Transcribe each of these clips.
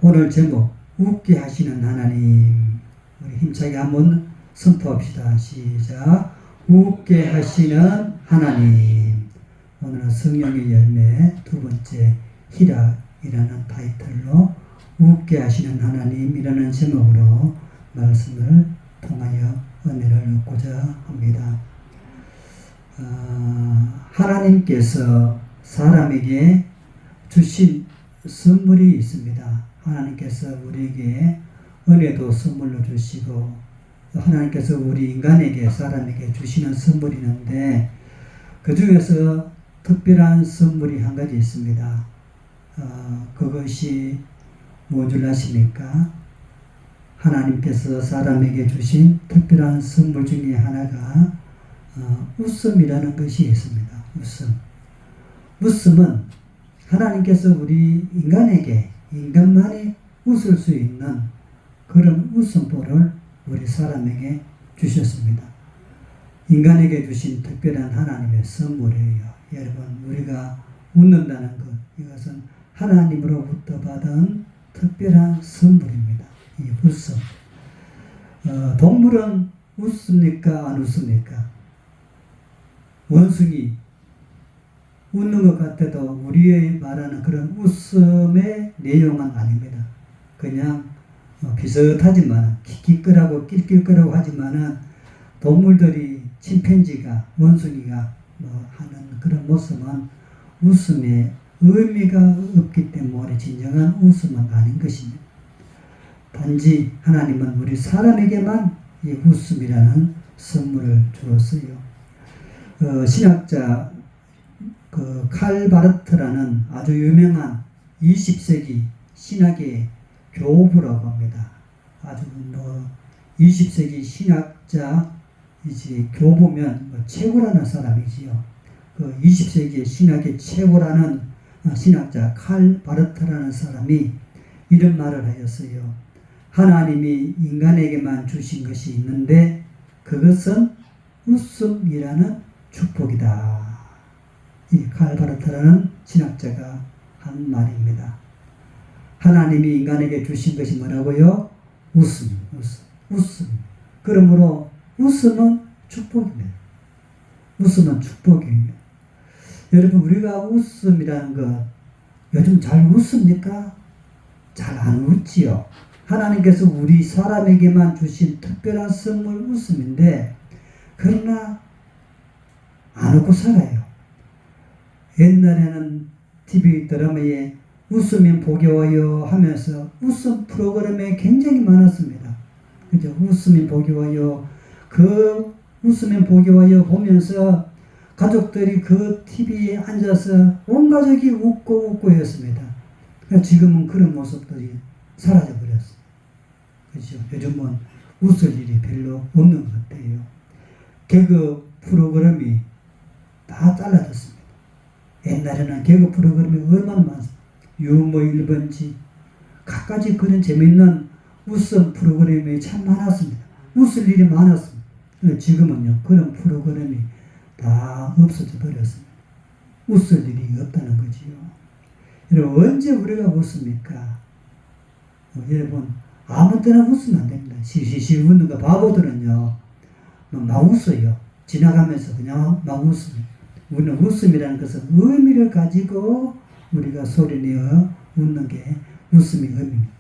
오늘 제목 웃게 하시는 하나님. 우리 힘차게 한번 선포합시다. 시작. 웃게 하시는 하나님. 오늘은 성령의 열매 두 번째 희락이라는 타이틀로 웃게 하시는 하나님이라는 제목으로 말씀을 통하여 은혜를 얻고자 합니다. 하나님께서 사람에게 주신 선물이 있습니다. 하나님께서 우리에게 은혜도 선물로 주시고 하나님께서 우리 인간에게 사람에게 주시는 선물이 있는데 그 중에서 특별한 선물이 한 가지 있습니다. 그것이 무엇을 아십니까? 하나님께서 사람에게 주신 특별한 선물 중에 하나가 웃음이라는 것이 있습니다. 웃음은 하나님께서 우리 인간만이 웃을 수 있는 그런 웃음보를 우리 사람에게 주셨습니다. 인간에게 주신 특별한 하나님의 선물이에요. 여러분, 우리가 웃는다는 것, 이것은 하나님으로부터 받은 특별한 선물입니다. 이 웃음. 동물은 웃습니까? 안 웃습니까? 원숭이 웃는 것 같아도 우리의 말하는 그런 웃음의 내용은 아닙니다. 그냥 비슷하지만 킥킥거라고 낄낄거라고 하지만은 동물들이 침팬지가 원숭이가 하는 그런 모습은 웃음에 의미가 없기 때문에 진정한 웃음은 아닌 것입니다. 단지 하나님은 우리 사람에게만 이 웃음이라는 선물을 주었어요. 신학자 칼 바르트라는 아주 유명한 20세기 신학의 교부라고 합니다. 아주 20세기 신학자 이제 교부면 최고라는 사람이지요. 그 20세기 신학의 최고라는 신학자 칼 바르트라는 사람이 이런 말을 하였어요. 하나님이 인간에게만 주신 것이 있는데 그것은 웃음이라는 축복이다. 이 칼 바르트라는 신학자가 한 말입니다. 하나님이 인간에게 주신 것이 뭐라고요? 웃음. 그러므로 웃음은 축복입니다. 웃음은 축복이에요. 여러분, 우리가 웃음이라는 것 요즘 잘 웃습니까? 잘 안 웃지요. 하나님께서 우리 사람에게만 주신 특별한 선물 웃음인데 그러나 안 웃고 살아요. 옛날에는 TV 드라마에 웃으면 복이 와요 하면서 웃음 프로그램이 굉장히 많았습니다. 그죠? 웃으면 복이 와요. 그 웃으면 복이 와요 보면서 가족들이 그 TV에 앉아서 온 가족이 웃고 했습니다. 지금은 그런 모습들이 사라져 버렸어요. 그죠? 요즘은 웃을 일이 별로 없는 것 같아요. 개그 프로그램이 다 잘라졌습니다. 옛날에는 개그 프로그램이 얼마나 많았어요. 유머 1번지 갖가지 그런 재미있는 웃음 프로그램이 참 많았습니다. 웃을 일이 많았습니다. 지금은요 그런 프로그램이 다 없어져 버렸습니다. 웃을 일이 없다는 거지요. 여러분, 언제 우리가 웃습니까? 여러분, 아무 때나 웃으면 안 됩니다. 시시시 웃는 거 바보들은요 막 웃어요. 지나가면서 그냥 막 웃습니다. 우리는 웃음이라는 것은 의미를 가지고 우리가 소리내어 웃는 게 웃음의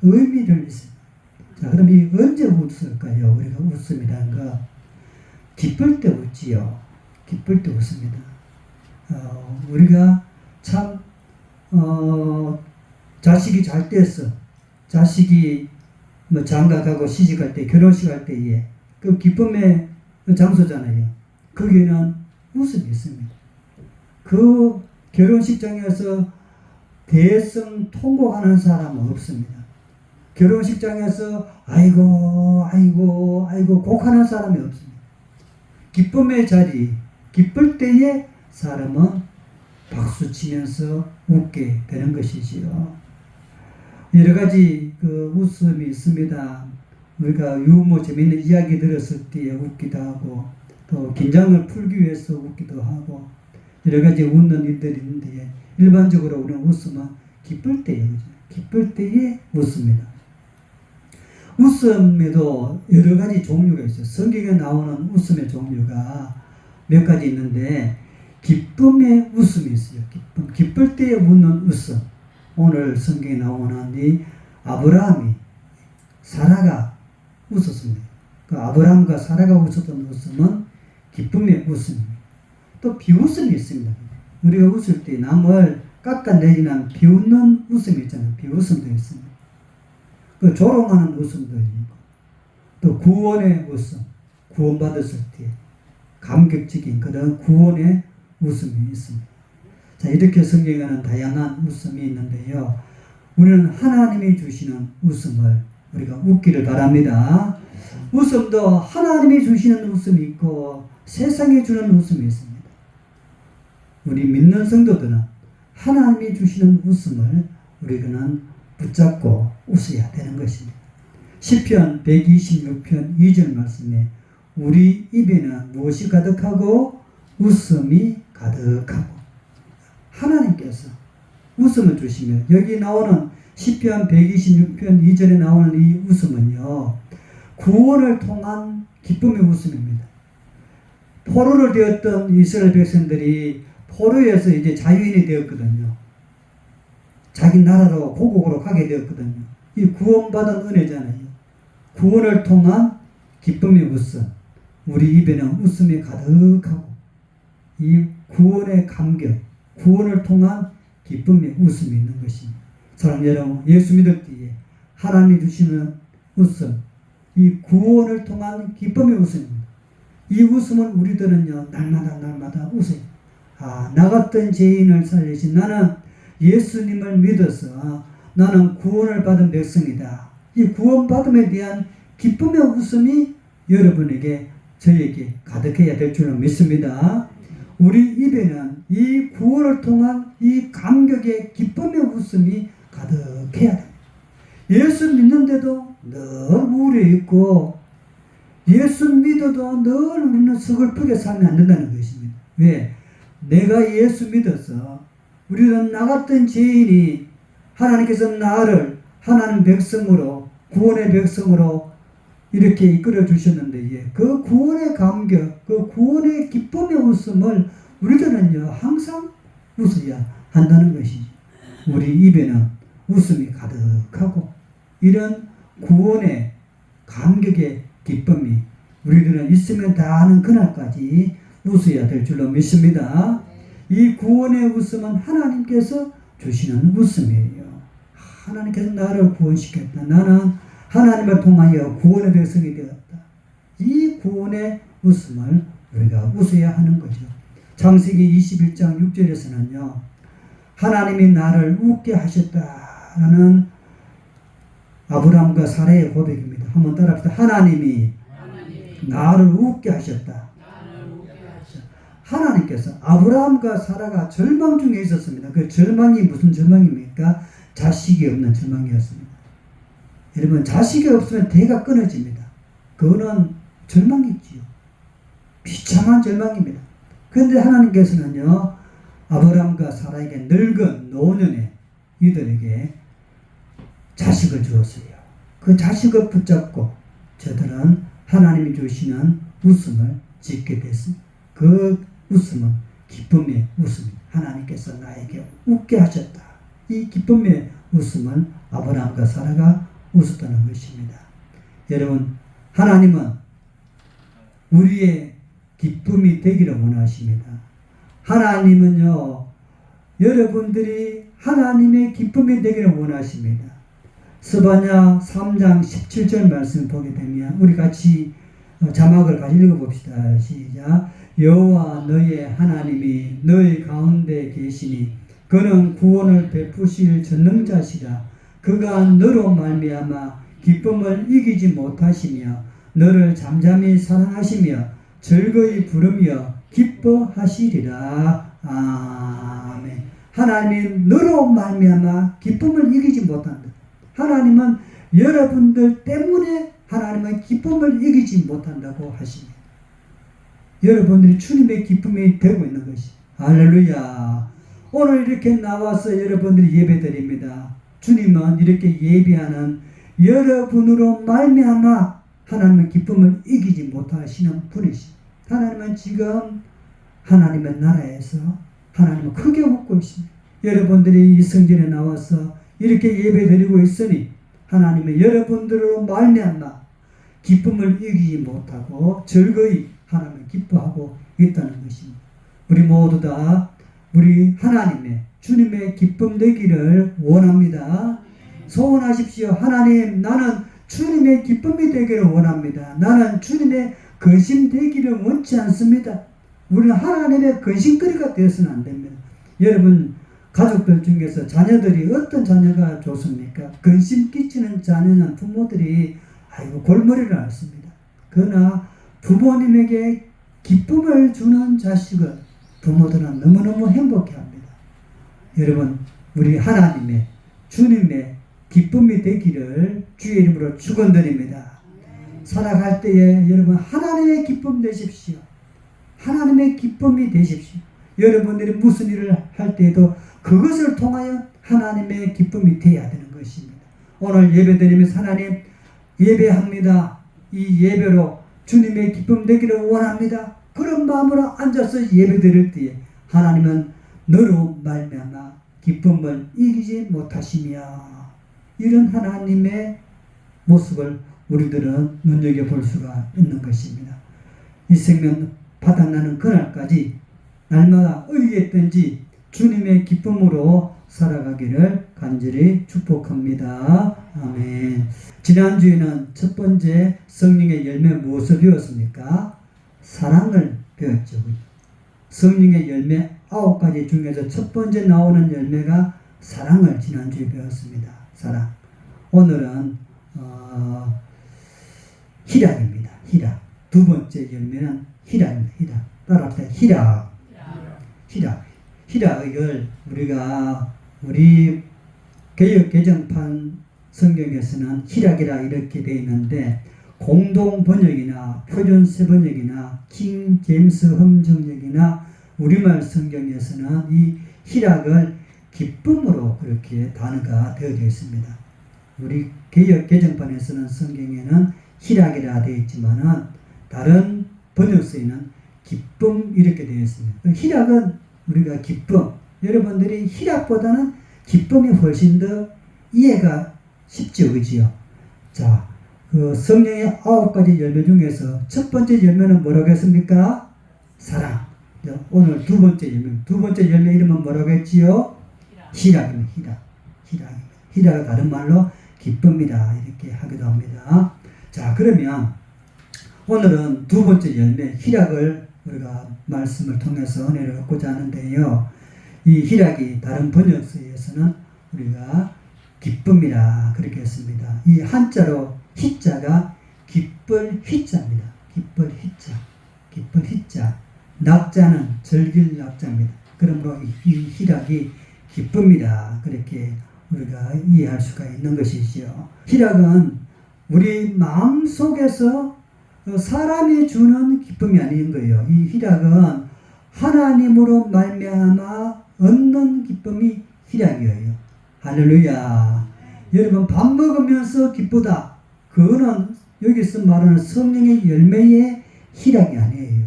의미를 있습니다. 자, 그럼 이 언제 웃을까요? 우리가 웃음이라는 거 기쁠 때 웃지요. 기쁠 때 웃습니다. 우리가 참 자식이 잘 됐어. 자식이 장가가고 시집갈 때, 결혼식 할 때에 그 기쁨의 장소잖아요. 거기에는 웃음이 있습니다. 그 결혼식장에서 대성 통곡하는 사람은 없습니다. 결혼식장에서 아이고 곡하는 사람이 없습니다. 기쁨의 자리, 기쁠 때에 사람은 박수치면서 웃게 되는 것이지요. 여러 가지 그 웃음이 있습니다. 우리가 유머 재미있는 이야기 들었을 때 웃기도 하고 또 긴장을 풀기 위해서 웃기도 하고 여러 가지 웃는 일들이 있는데 일반적으로 우리는 웃음은 기쁠 때예요. 기쁠 때에 웃습니다. 웃음에도 여러 가지 종류가 있어요. 성경에 나오는 웃음의 종류가 몇 가지 있는데 기쁨의 웃음이 있어요. 기쁠 때에 웃는 웃음. 오늘 성경에 나오는 이 아브라함이 사라가 웃었습니다. 그 아브라함과 사라가 웃었던 웃음은 기쁨의 웃음입니다. 또 비웃음이 있습니다. 우리가 웃을 때 남을 깎아내리는 비웃는 웃음이 있잖아요. 비웃음도 있습니다. 그 조롱하는 웃음도 있고 또 구원의 웃음, 구원받았을 때 감격적인 그런 구원의 웃음이 있습니다. 자, 이렇게 성경에는 다양한 웃음이 있는데요. 우리는 하나님이 주시는 웃음을 우리가 웃기를 바랍니다. 웃음도 하나님이 주시는 웃음이 있고 세상에 주는 웃음이 있습니다. 우리 믿는 성도들은 하나님이 주시는 웃음을 우리는 붙잡고 웃어야 되는 것입니다. 시편 126편 2절 말씀에 우리 입에는 무엇이 가득하고 웃음이 가득하고 하나님께서 웃음을 주시며 여기 나오는 시편 126편 2절에 나오는 이 웃음은요 구원을 통한 기쁨의 웃음입니다. 포로를 되었던 이스라엘 백성들이 포로에서 이제 자유인이 되었거든요. 자기 나라로 고국으로 가게 되었거든요. 이 구원받은 은혜잖아요. 구원을 통한 기쁨의 웃음. 우리 입에는 웃음이 가득하고 이 구원의 감격, 구원을 통한 기쁨의 웃음이 있는 것입니다. 사랑하는 여러분, 예수 믿을 때에 하나님이 주시는 웃음, 이 구원을 통한 기쁨의 웃음입니다. 이 웃음은 우리들은요 날마다 웃어요. 나 같은 죄인을 살리신 나는 예수님을 믿어서 나는 구원을 받은 백성이다. 이 구원받음에 대한 기쁨의 웃음이 여러분에게 저에게 가득해야 될 줄로 믿습니다. 우리 입에는 이 구원을 통한 이 감격의 기쁨의 웃음이 가득해야 됩니다. 예수 믿는데도 늘 우울해 있고 예수 믿어도 늘 우리는 서글프게 살면 안 된다는 것입니다. 왜? 내가 예수 믿어서 우리는 나 같은 죄인이 하나님께서 나를 하나님 백성으로 구원의 백성으로 이렇게 이끌어 주셨는데 그 구원의 감격, 그 구원의 기쁨의 웃음을 우리들은요 항상 웃어야 한다는 것이죠. 우리 입에는 웃음이 가득하고 이런 구원의 감격의 기쁨이 우리들은 있으면 다 하는 그날까지 웃어야 될 줄로 믿습니다. 이 구원의 웃음은 하나님께서 주시는 웃음이에요. 하나님께서 나를 구원시켰다. 나는 하나님을 통하여 구원의 백성이 되었다. 이 구원의 웃음을 우리가 웃어야 하는 거죠. 창세기 21장 6절에서는요. 하나님이 나를 웃게 하셨다라는 아브라함과 사라의 고백입니다. 한번 따라합시다. 하나님이 나를 웃게 하셨다. 하나님께서 아브라함과 사라가 절망 중에 있었습니다. 그 절망이 무슨 절망입니까? 자식이 없는 절망이었습니다. 여러분 자식이 없으면 대가 끊어집니다. 그거는 절망이지요. 비참한 절망입니다. 그런데 하나님께서는요 아브라함과 사라에게 늙은 노년에 이들에게 자식을 주었어요. 그 자식을 붙잡고 저들은 하나님이 주시는 웃음을 짓게 됐습니다. 그 웃음은 기쁨의 웃음입니다. 하나님께서 나에게 웃게 하셨다. 이 기쁨의 웃음은 아브라함과 사라가 웃었다는 것입니다. 여러분 하나님은 우리의 기쁨이 되기를 원하십니다. 하나님은요 여러분들이 하나님의 기쁨이 되기를 원하십니다. 스바냐 3장 17절 말씀 보게 되면 우리 같이 자막을 같이 읽어봅시다. 시작. 여호와 너의 하나님이 너희 가운데 계시니 그는 구원을 베푸실 전능자시라. 그가 너로 말미암아 기쁨을 이기지 못하시며 너를 잠잠히 사랑하시며 즐거이 부르며 기뻐하시리라. 아멘. 하나님이 너로 말미암아 기쁨을 이기지 못한다. 하나님은 여러분들 때문에 하나님은 기쁨을 이기지 못한다고 하십니다. 여러분들이 주님의 기쁨이 되고 있는 것이. 할렐루야. 오늘 이렇게 나와서 여러분들이 예배드립니다. 주님은 이렇게 예배하는 여러분으로 말미암아 하나님의 기쁨을 이기지 못하시는 분이십니다. 하나님은 지금 하나님의 나라에서 하나님을 크게 웃고 있습니다. 여러분들이 이 성전에 나와서 이렇게 예배드리고 있으니 하나님은 여러분들로 말미암아 기쁨을 이기지 못하고 즐거이 하나님을 기뻐하고 있다는 것입니다. 우리 모두 다 우리 하나님의 주님의 기쁨 되기를 원합니다. 소원하십시오. 하나님, 나는 주님의 기쁨이 되기를 원합니다. 나는 주님의 근심 되기를 원치 않습니다. 우리는 하나님의 근심거리가 되어서는 안 됩니다. 여러분 가족들 중에서 자녀들이 어떤 자녀가 좋습니까? 근심 끼치는 자녀는 부모들이 골머리를 앓습니다. 그러나 부모님에게 기쁨을 주는 자식을 부모들은 너무너무 행복해합니다. 여러분 우리 하나님의 주님의 기쁨이 되기를 주의 이름으로 축원드립니다. 살아갈 때에 여러분 하나님의 기쁨 되십시오. 하나님의 기쁨이 되십시오. 여러분들이 무슨 일을 할 때에도 그것을 통하여 하나님의 기쁨이 되어야 되는 것입니다. 오늘 예배드리면서 하나님 예배합니다. 이 예배로 주님의 기쁨 되기를 원합니다. 그런 마음으로 앉아서 예배드릴 때에 하나님은 너로 말미암아 기쁨을 이기지 못하시며, 이런 하나님의 모습을 우리들은 눈여겨볼 수가 있는 것입니다. 이 생명 바닥나는 그날까지 날마다 어디에든지 주님의 기쁨으로 살아가기를 간절히 축복합니다. 아멘. 지난주에는 첫 번째 성령의 열매 무엇을 배웠습니까? 사랑을 배웠죠. 성령의 열매 9가지 중에서 첫 번째 나오는 열매가 사랑을 지난주에 배웠습니다. 사랑. 오늘은 희락입니다. 희락. 두 번째 열매는 희락입니다. 희락. 따라합시다. 희락. 희락. 희락을 우리가 우리 개역 개정판 성경에서는 희락이라 이렇게 되어 있는데, 공동 번역이나 표준 세 번역이나 킹 제임스 험정역이나 우리말 성경에서는 이 희락을 기쁨으로 그렇게 단어가 되어져 있습니다. 우리 개역 개정판에서는 성경에는 희락이라 되어 있지만은 다른 번역서에는 기쁨 이렇게 되어 있습니다. 희락은 우리가 기쁨, 여러분들이 희락보다는 기쁨이 훨씬 더 이해가 쉽죠, 그지요? 자, 그 성령의 9가지 열매 중에서 첫 번째 열매는 뭐라고 했습니까? 사랑. 오늘 두 번째 열매. 두 번째 열매 이름은 뭐라고 했지요? 희락입니다. 희락. 희락은 다른 말로 기쁨이다 이렇게 하기도 합니다. 자, 그러면 오늘은 두 번째 열매 희락을 우리가 말씀을 통해서 은혜를 얻고자 하는데요. 이 희락이 다른 번역서에서는 우리가 기쁨이라 그렇게 했습니다. 이 한자로 희자가 기쁠 희자입니다. 기쁠 희자. 기쁠 희자. 낙자는 즐길 낙자입니다. 그러므로 이 희락이 기쁨이다 그렇게 우리가 이해할 수가 있는 것이죠. 희락은 우리 마음속에서 사람이 주는 기쁨이 아닌 거예요. 이 희락은 하나님으로 말미암아 얻는 기쁨이 희락이에요. 할렐루야. 여러분 밥 먹으면서 기쁘다. 그거는 여기서 말하는 성령의 열매의 희락이 아니에요.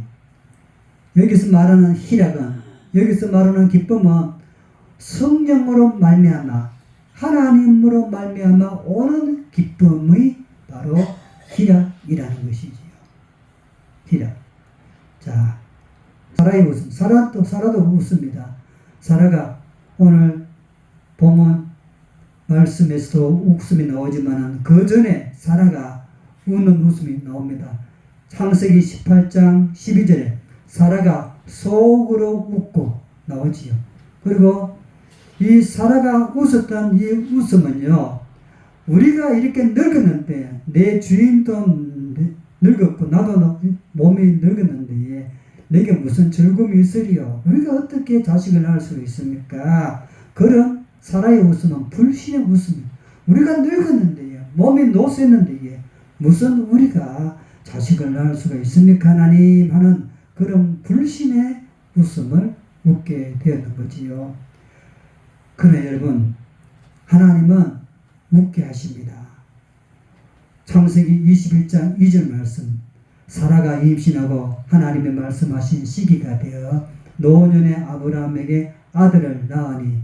여기서 말하는 희락은, 여기서 말하는 기쁨은 성령으로 말미암아 하나님으로 말미암아 오는 기쁨의 바로 희락이라는 것이지요. 희락. 자, 사라의 웃음. 사라도 웃습니다. 사라가 오늘 보면 말씀에서도 웃음이 나오지만 그 전에 사라가 웃는 웃음이 나옵니다. 창세기 18장 12절에 사라가 속으로 웃고 나오지요. 그리고 이 사라가 웃었던 이 웃음은요, 우리가 이렇게 늙었는데, 내 주인도 늙었고 나도 몸이 늙었는데 내게 무슨 즐거움이 있으리요? 우리가 어떻게 자식을 낳을 수 있습니까? 그런 사라의 웃음은 불신의 웃음이에요. 우리가 늙었는데요, 몸이 노쇠했는데 무슨 우리가 자식을 낳을 수가 있습니까 하나님? 하는 그런 불신의 웃음을 웃게 되었던 거지요. 그러나 여러분, 하나님은 웃게 하십니다. 창세기 21장 2절 말씀. 사라가 임신하고 하나님의 말씀하신 시기가 되어 노년의 아브라함에게 아들을 낳으니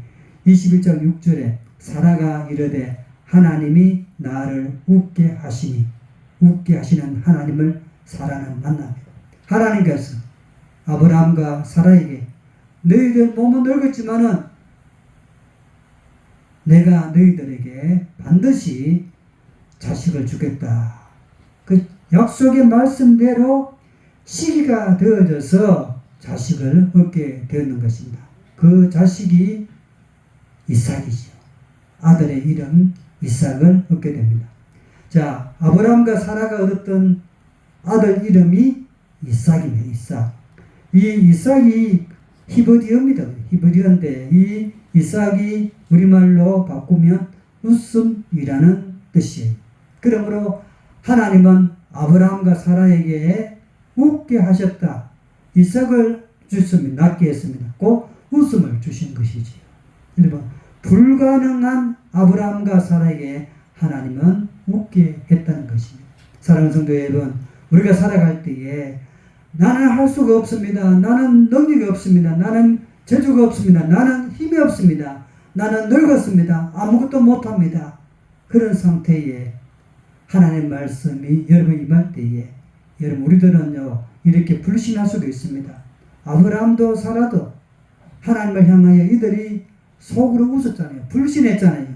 21장 6절에 사라가 이르되 하나님이 나를 웃게 하시니, 웃게 하시는 하나님을 사라는 만납니다. 하나님께서 아브라함과 사라에게 너희들 몸은 늙었지만은 내가 너희들에게 반드시 자식을 주겠다. 그 약속의 말씀대로 시기가 되어져서 자식을 얻게 되었는 것입니다. 그 자식이 이삭이죠. 아들의 이름 이삭을 얻게 됩니다. 자, 아브라함과 사라가 얻었던 아들 이름이 이삭입니다. 이삭. 이 이삭이 히브리어입니다. 히브리어인데 이 이삭이 우리말로 바꾸면 웃음이라는 뜻이에요. 그러므로 하나님은 아브라함과 사라에게 웃게 하셨다. 이삭을 주셨습니다. 낳게 했습니다. 꼭 웃음을 주신 것이지요. 여러분, 불가능한 아브라함과 사라에게 하나님은 웃게 했다는 것입니다. 사랑하는 성도 여러분, 우리가 살아갈 때에 나는 할 수가 없습니다. 나는 능력이 없습니다. 나는 재주가 없습니다. 나는 힘이 없습니다. 나는 늙었습니다. 아무것도 못합니다. 그런 상태에 하나님의 말씀이 여러분 임할 때에 여러분 우리들은요 이렇게 불신할 수도 있습니다. 아브라함도 사라도 하나님을 향하여 이들이 속으로 웃었잖아요. 불신했잖아요.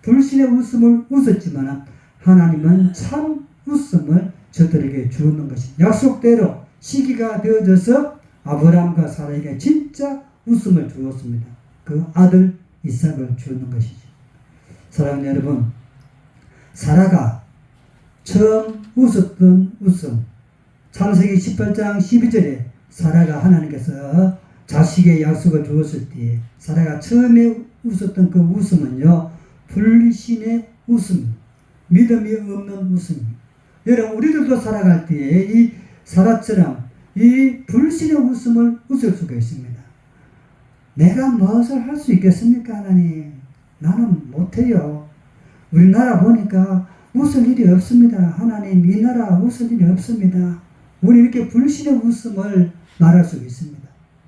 불신의 웃음을 웃었지만 하나님은 참 웃음을 저들에게 주었는 것입니다. 약속대로 시기가 되어져서 아브라함과 사라에게 진짜 웃음을 주었습니다. 그 아들 이삭을 주었는 것이죠. 사랑하는 여러분, 사라가 처음 웃었던 웃음, 창세기 18장 12절에 사라가 하나님께서 자식의 약속을 주었을 때에 사라가 처음에 웃었던 그 웃음은요 불신의 웃음, 믿음이 없는 웃음입니다. 여러분 우리들도 살아갈 때에 이 사라처럼 이 불신의 웃음을 웃을 수가 있습니다. 내가 무엇을 할 수 있겠습니까 하나님? 나는 못해요. 우리나라 보니까 웃을 일이 없습니다. 하나님 이 나라 웃을 일이 없습니다. 우리 이렇게 불신의 웃음을 말할 수 있습니다.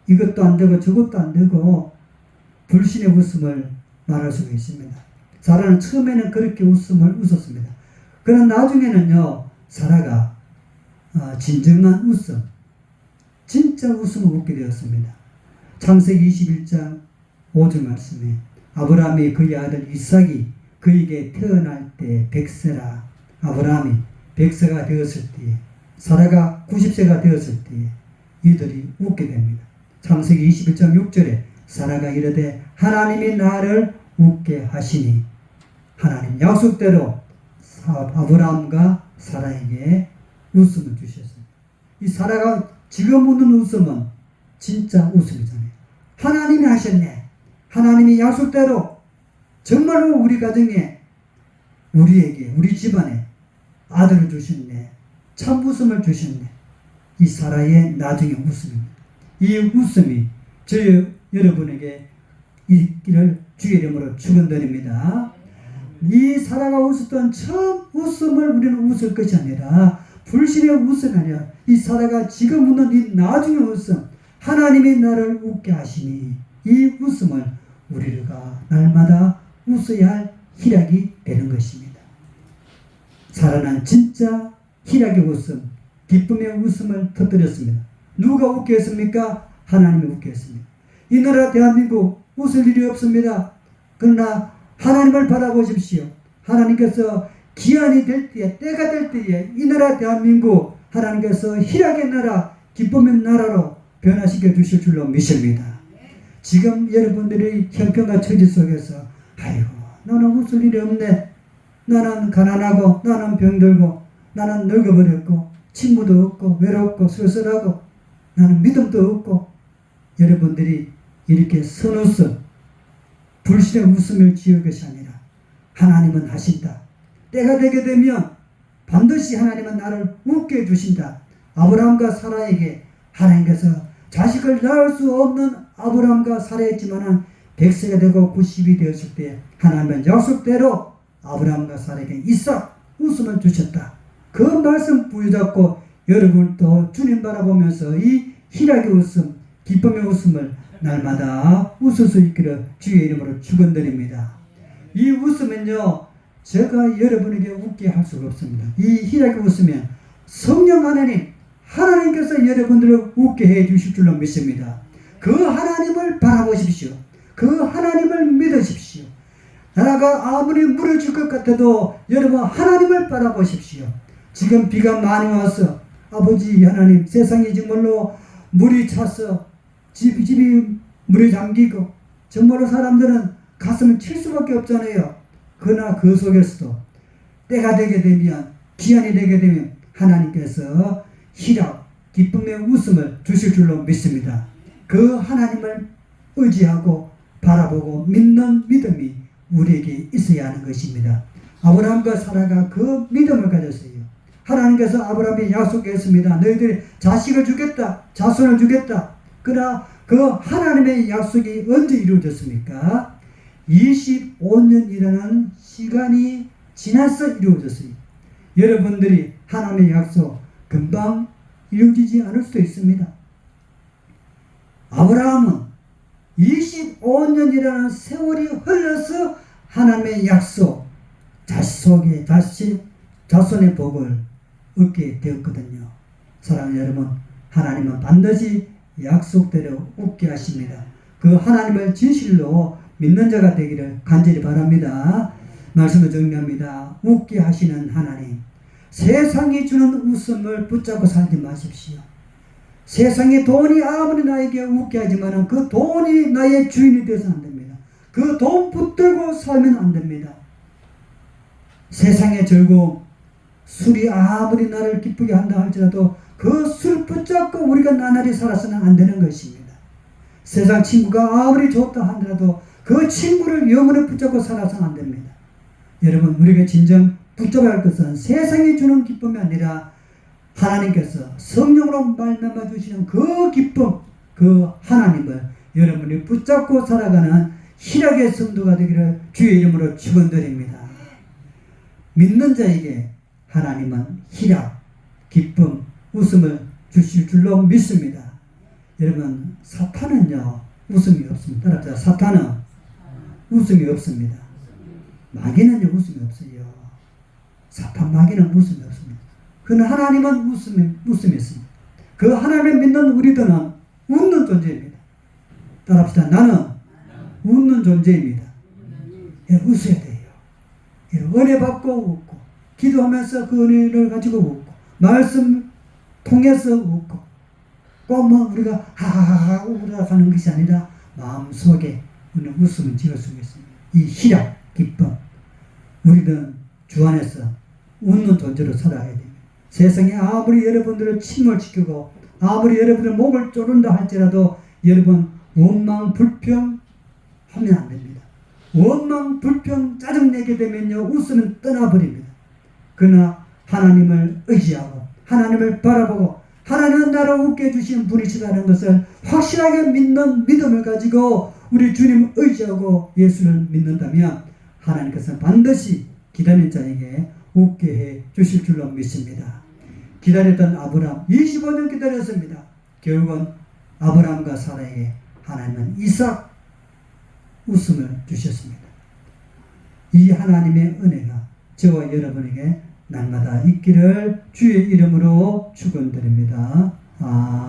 이것도 안 되고 저것도 안 되고 불신의 웃음을 말할 수가 있습니다. 사라는 처음에는 그렇게 웃음을 웃었습니다. 그러나 나중에는요 사라가 진정한 웃음, 진짜 웃음을 웃게 되었습니다. 창세기 21장 5절 말씀에 아브라함이 그의 아들 이삭이 그에게 태어날 때 100세라 아브라함이 100세가 되었을 때에 사라가 90세가 되었을 때에 이들이 웃게 됩니다. 창세기 21장 6절에 사라가 이르되 하나님이 나를 웃게 하시니 하나님 약속대로 아브라함과 사라에게 웃음을 주셨습니다. 이 사라가 지금 웃는 웃음은 진짜 웃음이잖아요. 하나님이 하셨네. 하나님이 약속대로 정말로 우리 가정에 우리에게 우리 집안에 아들을 주셨네. 참 웃음을 주셨네. 이 사라의 나중의 웃음입니다. 이 웃음이 여러분에게 있기를 주의 이름으로 축원드립니다. 이 사라가 웃었던 처음 웃음을 우리는 웃을 것이 아니라 불신의 웃음이 아니라 이 사라가 지금 웃는 이 나중의 웃음, 하나님이 나를 웃게 하시니 이 웃음을 우리가 날마다 웃어야 할 희락이 되는 것입니다. 사라는 진짜 희락의 웃음, 기쁨의 웃음을 터뜨렸습니다. 누가 웃게 했습니까? 하나님이 웃게 했습니다. 이 나라 대한민국 웃을 일이 없습니다. 그러나 하나님을 바라보십시오. 하나님께서 기한이 될 때에, 때가 될 때에 이 나라 대한민국 하나님께서 희락의 나라, 기쁨의 나라로 변화시켜 주실 줄로 믿습니다. 지금 여러분들의 형편과 처지 속에서 아이고 나는 웃을 일이 없네. 나는 가난하고 나는 병들고 나는 늙어버렸고 친구도 없고 외롭고 쓸쓸하고 나는 믿음도 없고 여러분들이 이렇게 선웃음 불신의 웃음을 지을 것이 아니라 하나님은 하신다. 때가 되게 되면 반드시 하나님은 나를 웃게 해주신다. 아브라함과 사라에게 하나님께서 자식을 낳을 수 없는 아브라함과 사라였지만 100세가 되고 90이 되었을 때 하나님은 약속대로 아브라함과 사라에게 이삭 웃음을 주셨다. 그 말씀 부여잡고 여러분도 주님 바라보면서 이 희락의 웃음, 기쁨의 웃음을 날마다 웃을 수 있기를 주의 이름으로 축원드립니다. 이 웃으면요, 제가 여러분에게 웃게 할 수가 없습니다. 이 희락의 웃으면 성령 하나님께서 여러분들을 웃게 해 주실 줄로 믿습니다. 그 하나님을 바라보십시오. 그 하나님을 믿으십시오. 나라가 아무리 무너질 것 같아도 여러분 하나님을 바라보십시오. 지금 비가 많이 와서 아버지 하나님, 세상이 정말로 물이 차서 집이 물에 잠기고 정말로 사람들은 가슴을 칠 수밖에 없잖아요. 그러나 그 속에서도 때가 되게 되면, 기한이 되게 되면 하나님께서 희락, 기쁨의 웃음을 주실 줄로 믿습니다. 그 하나님을 의지하고 바라보고 믿는 믿음이 우리에게 있어야 하는 것입니다. 아브라함과 사라가 그 믿음을 가졌어요. 하나님께서 아브라함이 약속했습니다. 너희들이 자식을 주겠다, 자손을 주겠다. 그러나 그 하나님의 약속이 언제 이루어졌습니까? 25년이라는 시간이 지나서 이루어졌어요. 여러분들이 하나님의 약속 금방 이루어지지 않을 수도 있습니다. 아브라함은 25년이라는 세월이 흘러서 하나님의 약속, 자손의 복을 얻게 되었거든요. 사랑하는 여러분, 하나님은 반드시 약속대로 웃게 하십니다. 그 하나님을 진실로 믿는 자가 되기를 간절히 바랍니다. 말씀을 정리합니다. 웃게 하시는 하나님, 세상이 주는 웃음을 붙잡고 살지 마십시오. 세상의 돈이 아무리 나에게 웃게 하지만 그 돈이 나의 주인이 되어서는 안 됩니다. 그 돈 붙들고 살면 안 됩니다. 세상의 즐거움, 술이 아무리 나를 기쁘게 한다 할지라도 그 술 붙잡고 우리가 나날이 살아서는 안 되는 것입니다. 세상 친구가 아무리 좋다 하더라도 그 친구를 영원히 붙잡고 살아서는 안 됩니다. 여러분, 우리가 진정 붙잡아야 할 것은 세상이 주는 기쁨이 아니라 하나님께서 성령으로 말미암아 주시는 그 기쁨, 그 하나님을 여러분이 붙잡고 살아가는 희락의 성도가 되기를 주의 이름으로 축원드립니다. 믿는 자에게 하나님은 희락, 기쁨, 웃음을 주실 줄로 믿습니다. 여러분, 사탄은요 웃음이 없습니다. 따라합시다. 사탄은 웃음이 없습니다. 마귀는요 웃음이 없어요. 사탄, 마귀는 웃음이 없습니다. 그러나 하나님은 웃음이 있습니다. 그 하나님을 믿는 우리들은 웃는 존재입니다. 따라합시다. 나는 웃는 존재입니다. 웃어야 돼요. 은혜 받고 웃고, 기도하면서 그 은혜를 가지고 웃고, 말씀 통해서 웃고, 꼭 우리가 하하하 우라 하는 것이 아니라 마음속에 우리는 웃음을 지을 수 있습니다. 이 희락, 기쁨, 우리는 주 안에서 웃는 존재로 살아야 됩니다. 세상에 아무리 여러분들을 침몰시키고 아무리 여러분의 목을 조른다 할지라도 여러분 원망, 불평 하면 안 됩니다. 원망, 불평, 짜증내게 되면요 웃음은 떠나버립니다. 그러나 하나님을 의지하고 하나님을 바라보고 하나님은 나를 웃게 해주시는 분이시다는 것을 확실하게 믿는 믿음을 가지고 우리 주님을 의지하고 예수를 믿는다면 하나님께서 반드시 기다린 자에게 웃게 해 주실 줄로 믿습니다. 기다렸던 아브라함 25년 기다렸습니다. 결국은 아브라함과 사라에게 하나님은 이삭 웃음을 주셨습니다. 이 하나님의 은혜가 저와 여러분에게 날마다 있기를 주의 이름으로 축원드립니다. 아멘.